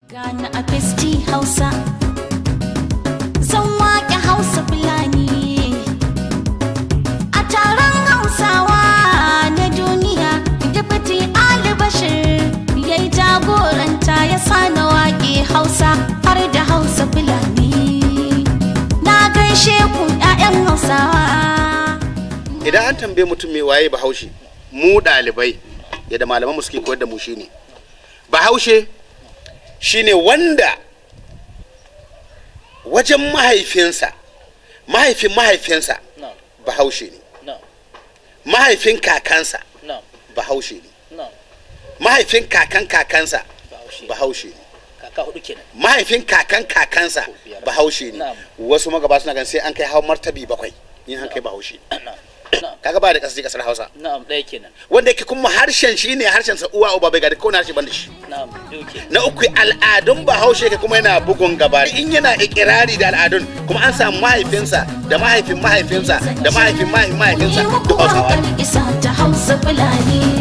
Gani a Festi Hausa, zan waƙe Hausa Fulani. A taron Hausawa na duniya, Dafati Ali Bashir ya yi jagoranta ya sana waƙe Hausa har da Hausa Fulani. Na gaishe ku 'ya'yan Hausawa. Idan an tambaye mutum mai waye Bahaushe, mu ɗalibai yadda malaman mu suke koyar da mu shine Bahaushe shine wanda wajen mahaifinsa Bahaushe ne, mahaifin kakansa Bahaushe ne, mahaifin kakansa Bahaushe ne, kaka hudu kenan, mahaifin kakansa Bahaushe ne. Wasu magaba suna gan sai an kai hawan martabi 7 in an kai Bahaushe. Kaga ba da kasar Hausa. Na'am, ɗaya kenan. Wanda yake kuma harshen shi ne harshen sa uwa uba bai ga ko na harshe ban da shi. Na'am, doke. Na uku al'adun Bahaushe yake kuma yana bugun gaba. In yana ikirari da al'adun kuma an samu mahaifinsa da mahaifin mahaifinsa da mahaifin mahaifinsa da Hausawa. Isa ta Hausa Fulani.